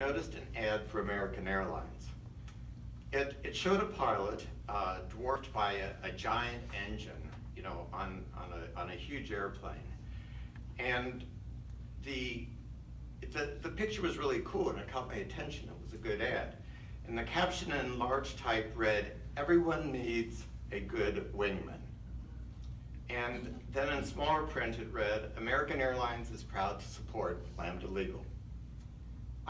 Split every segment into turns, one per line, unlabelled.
Noticed an ad for American Airlines. It showed a pilot dwarfed by a giant engine, on a huge airplane. And the picture was really cool and it caught my attention. It was a good ad. And the caption in large type read, "Everyone needs a good wingman." And then in smaller print it read, "American Airlines is proud to support Lambda Legal."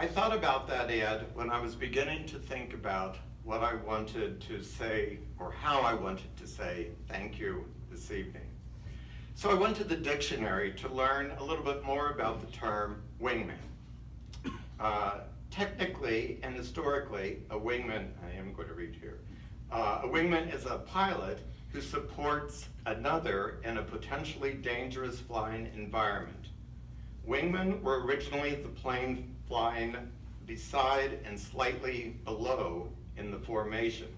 I thought about that ad when I was beginning to think about what I wanted to say or how I wanted to say thank you this evening. So I went to the dictionary to learn a little bit more about the term wingman. Technically and historically, a wingman, I am going to read here, a wingman is a pilot who supports another in a potentially dangerous flying environment. Wingmen were originally the plane flying beside and slightly below in the formation.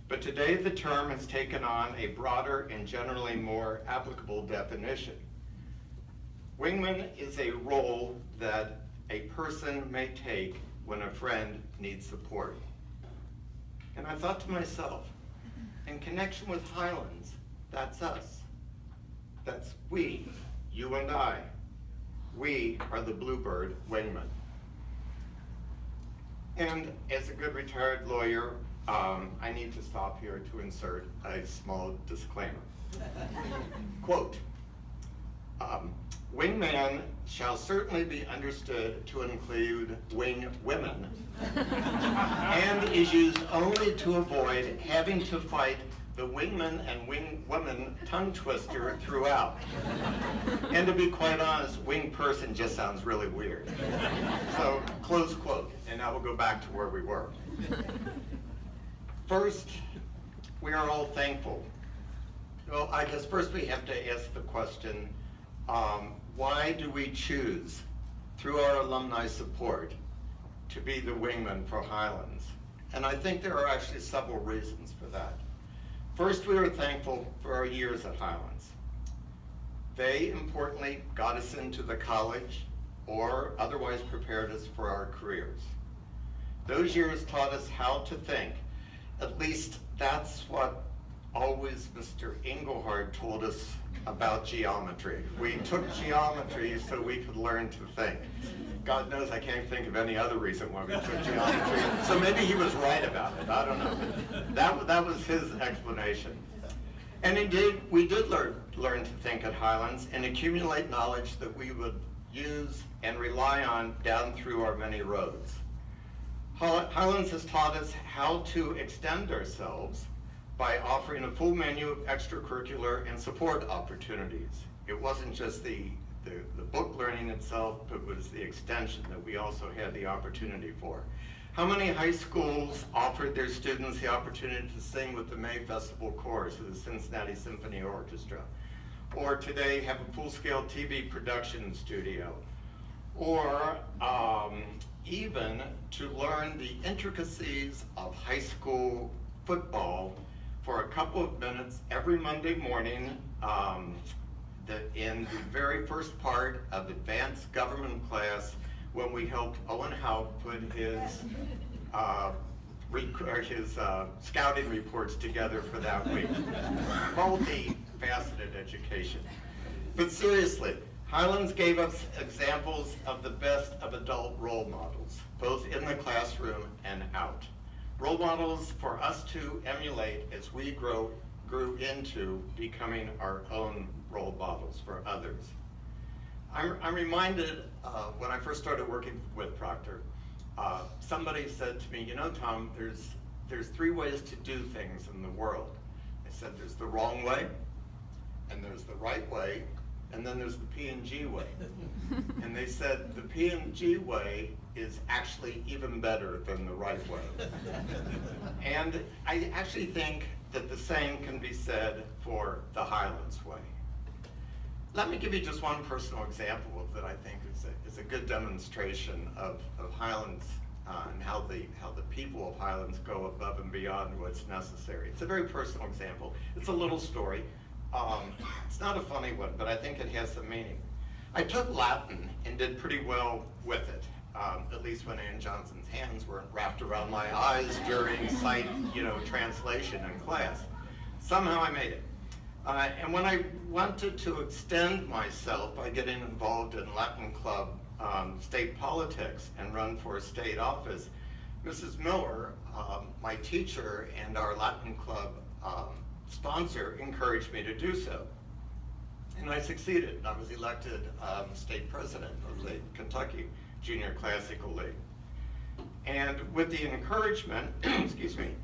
But today the term has taken on a broader and generally more applicable definition. Wingman is a role that a person may take when a friend needs support. And I thought to myself, in connection with Highlands, that's us. That's we, you and I. We are the Bluebird wingmen. And as a good retired lawyer, I need to stop here to insert a small disclaimer. Quote, "Wingman shall certainly be understood to include wing women and is used only to avoid having to fight the wingman and wing woman tongue twister throughout. And to be quite honest, wing person just sounds really weird." So, close quote, and now we'll go back to where we were. First, we are all thankful. Well, I guess first we have to ask the question, why do we choose, through our alumni support, to be the wingman for Highlands? And I think there are actually several reasons for that. First, we are thankful for our years at Highlands. They, importantly, got us into the college or otherwise prepared us for our careers. Those years taught us how to think. At least that's what always Mr. Engelhard told us about geometry. We took geometry so we could learn to think. God knows I can't think of any other reason why we took geometry. So maybe he was right about it, I don't know. That was his explanation. And indeed, we did learn to think at Highlands and accumulate knowledge that we would use and rely on down through our many roads. Highlands has taught us how to extend ourselves by offering a full menu of extracurricular and support opportunities. It wasn't just the book learning itself, but it was the extension that we also had the opportunity for. How many high schools offered their students the opportunity to sing with the May Festival Chorus of the Cincinnati Symphony Orchestra? Or today have a full-scale TV production studio? Or even to learn the intricacies of high school football for a couple of minutes every Monday morning in the very first part of advanced government class when we helped Owen Howe put his scouting reports together for that week. Multi-faceted education. But seriously, Highlands gave us examples of the best of adult role models, both in the classroom and out. Role models for us to emulate as we grew into becoming our own role models for others. I'm reminded when I first started working with Proctor, somebody said to me, Tom, there's three ways to do things in the world. I said there's the wrong way, and there's the right way, and then there's the P&G way. And they said the P&G way is actually even better than the right way. And I actually think that the same can be said for the Highlands way. Let me give you just one personal example that I think is a good demonstration of Highlands and how the people of Highlands go above and beyond what's necessary. It's a very personal example. It's a little story. It's not a funny one, but I think it has some meaning. I took Latin and did pretty well with it. at least when Ann Johnson's hands weren't wrapped around my eyes during sight, translation in class. Somehow I made it. And when I wanted to extend myself by getting involved in Latin Club state politics and run for a state office, Mrs. Miller, my teacher and our Latin Club sponsor, encouraged me to do so. And I succeeded. I was elected state president of the Kentucky Junior Classical League. And with the encouragement, excuse me,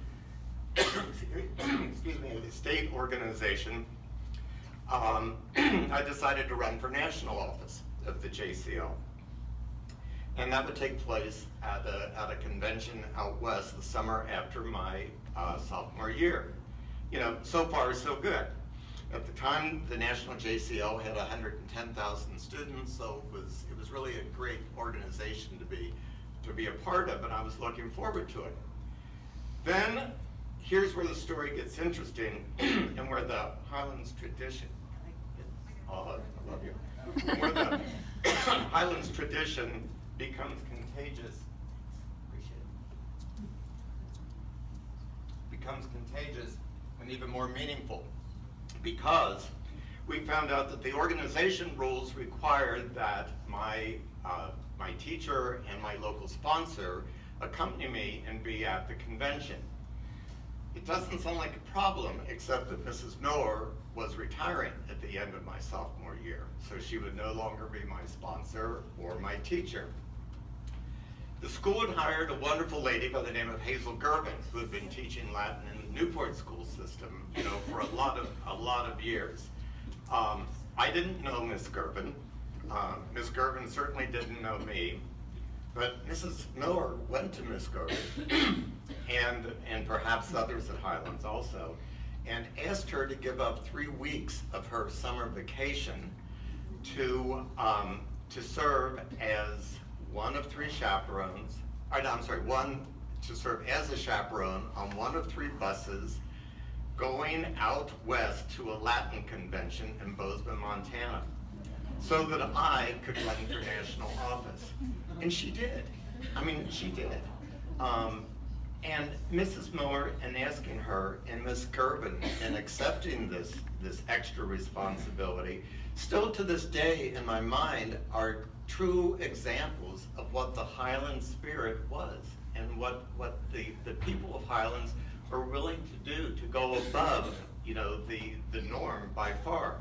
of the state organization, I decided to run for national office of the JCL. And that would take place at a convention out west the summer after my sophomore year. So far so good. At the time, the National JCL had 110,000 students, so it was really a great organization to be a part of, and I was looking forward to it. Then, here's where the story gets interesting, and where the Highlands tradition, I love you, where the Highlands tradition becomes contagious, and even more meaningful, because we found out that the organization rules required that my teacher and my local sponsor accompany me and be at the convention. It doesn't sound like a problem, except that Mrs. Miller was retiring at the end of my sophomore year, so she would no longer be my sponsor or my teacher. The school had hired a wonderful lady by the name of Hazel Gervin, who had been teaching Latin in the Newport school system, for a lot of years. I didn't know Miss Gervin. Miss Gervin certainly didn't know me, but Mrs. Miller went to Miss Gervin, and perhaps others at Highlands also, and asked her to give up 3 weeks of her summer vacation to serve as one of 3 chaperones, to serve as a chaperone on one of 3 buses going out west to a Latin convention in Bozeman, Montana, so that I could run for national office. And she did. She did. And Mrs. Miller, in asking her, and Miss Gervin, in accepting this extra responsibility, still to this day in my mind are true examples of what the Highlands spirit was, and what the people of Highlands are willing to do to go above, the norm by far.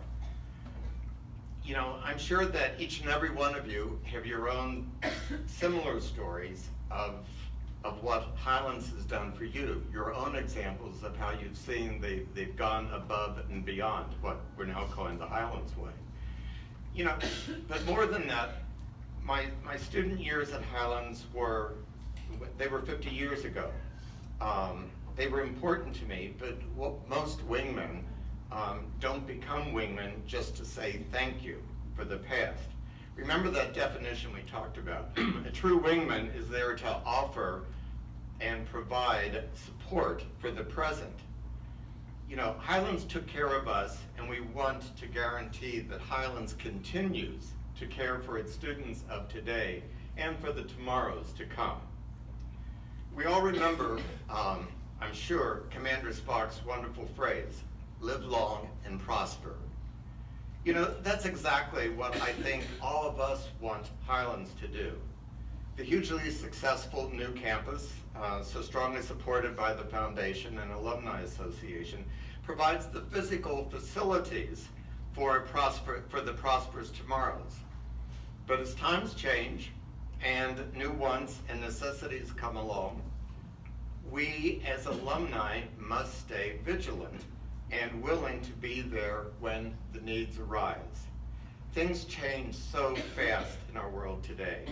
I'm sure that each and every one of you have your own similar stories of what Highlands has done for you, your own examples of how you've seen they've gone above and beyond what we're now calling the Highlands way. But more than that, my student years at Highlands were 50 years ago. They were important to me, but most wingmen don't become wingmen just to say thank you for the past. Remember that definition we talked about. A true wingman is there to offer and provide support for the present. Highlands took care of us, and we want to guarantee that Highlands continues to care for its students of today and for the tomorrows to come. We all remember, I'm sure, Commander Spock's wonderful phrase, live long and prosper. That's exactly what I think all of us want Highlands to do. The hugely successful new campus, so strongly supported by the Foundation and Alumni Association, provides the physical facilities for the prosperous tomorrows. But as times change and new wants and necessities come along, we as alumni must stay vigilant and willing to be there when the needs arise. Things change so fast in our world today.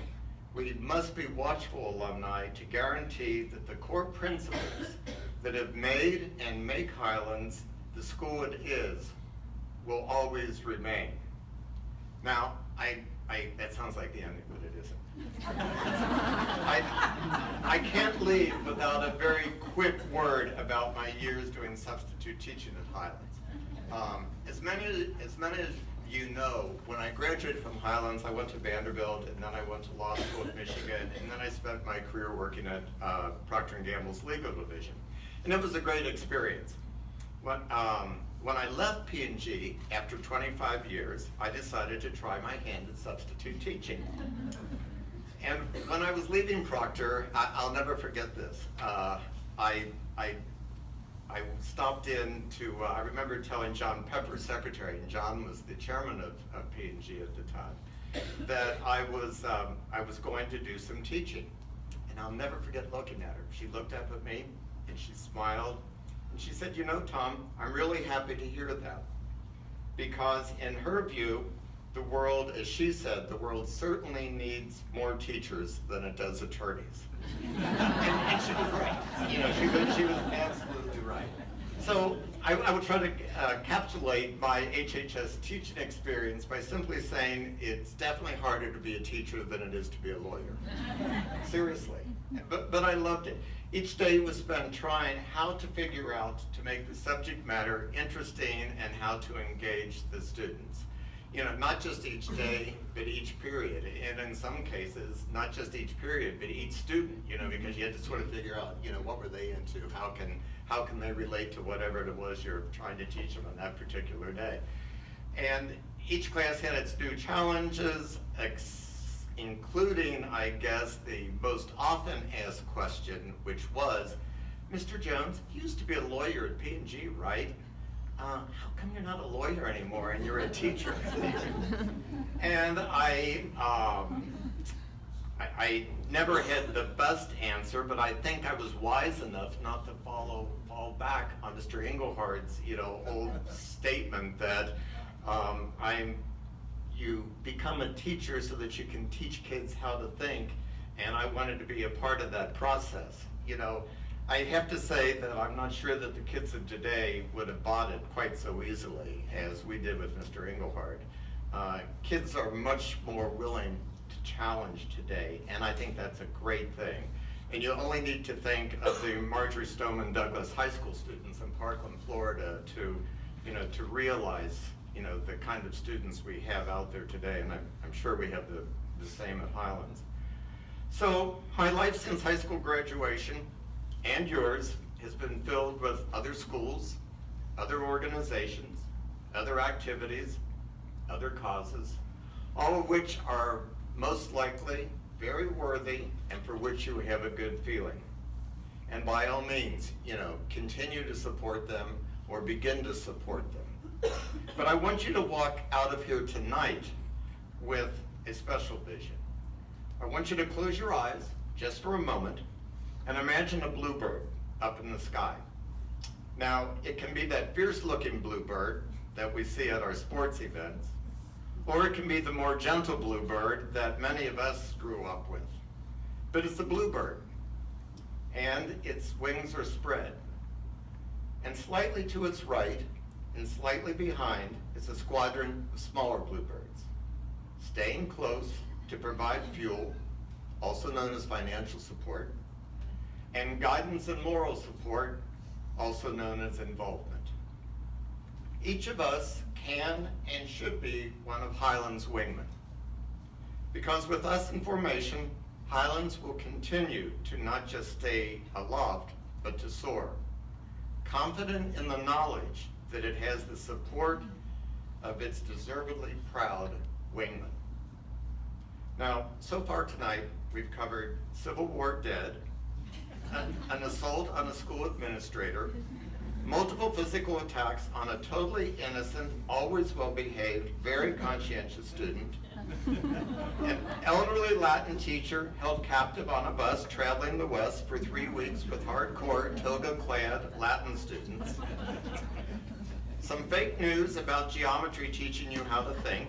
We must be watchful alumni to guarantee that the core principles that have made and make Highlands the school it is will always remain. Now, that sounds like the ending, but it isn't. I can't leave without a very quick word about my years doing substitute teaching at Highlands. As many of you know, when I graduated from Highlands, I went to Vanderbilt, and then I went to law school at Michigan, and then I spent my career working at Procter & Gamble's legal division. And it was a great experience. When I left P&G after 25 years, I decided to try my hand at substitute teaching. And when I was leaving Procter, I'll never forget this. I stopped in to, I remember telling John Pepper's secretary, and John was the chairman of P&G at the time, that I was going to do some teaching. And I'll never forget looking at her. She looked up at me, and she smiled, and she said, you know, Tom, I'm really happy to hear that. Because in her view, the world, as she said, the world certainly needs more teachers than it does attorneys. and she was right. You know, she was absolutely right. So I would try to encapsulate my HHS teaching experience by simply saying it's definitely harder to be a teacher than it is to be a lawyer. Seriously. But I loved it. Each day was spent trying how to figure out to make the subject matter interesting and how to engage the students. You know, not just each day, but each period. And in some cases, not just each period, but each student, you know, because you had to sort of figure out, you know, what were they into? How can they relate to whatever it was you're trying to teach them on that particular day? And each class had its new challenges, including, I guess, the most often asked question, which was, Mr. Jones, you used to be a lawyer at P&G, right? How come you're not a lawyer anymore and you're a teacher? And I never had the best answer, but I think I was wise enough not to fall back on Mr. Engelhardt's, you know, old statement that you become a teacher so that you can teach kids how to think, and I wanted to be a part of that process. You know, I have to say that I'm not sure that the kids of today would have bought it quite so easily as we did with Mr. Engelhardt. Kids are much more willing to challenge today, and I think that's a great thing. And you only need to think of the Marjorie Stoneman Douglas High School students in Parkland, Florida, to realize, you know, the kind of students we have out there today, and I'm sure we have the same at Highlands. So my life since high school graduation, and yours, has been filled with other schools, other organizations, other activities, other causes, all of which are most likely very worthy and for which you have a good feeling. And by all means, you know, continue to support them or begin to support them. But I want you to walk out of here tonight with a special vision. I want you to close your eyes just for a moment and imagine a bluebird up in the sky. Now, it can be that fierce-looking bluebird that we see at our sports events, or it can be the more gentle bluebird that many of us grew up with. But it's a bluebird, and its wings are spread. And slightly to its right, and slightly behind, is a squadron of smaller bluebirds, staying close to provide fuel, also known as financial support, and guidance and moral support, also known as involvement. Each of us can and should be one of Highlands' wingmen. Because with us in formation, Highlands will continue to not just stay aloft, but to soar, confident in the knowledge that it has the support of its deservedly proud wingmen. Now, so far tonight, we've covered Civil War dead, an assault on a school administrator, multiple physical attacks on a totally innocent, always well-behaved, very conscientious student, an elderly Latin teacher held captive on a bus traveling the West for 3 weeks with hardcore toga-clad Latin students, some fake news about geometry teaching you how to think,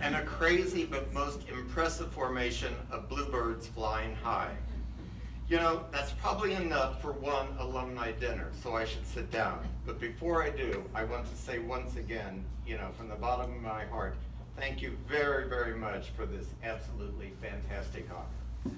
and a crazy but most impressive formation of bluebirds flying high. You know, that's probably enough for one alumni dinner, so I should sit down. But before I do, I want to say once again, you know, from the bottom of my heart, thank you very, very much for this absolutely fantastic honor.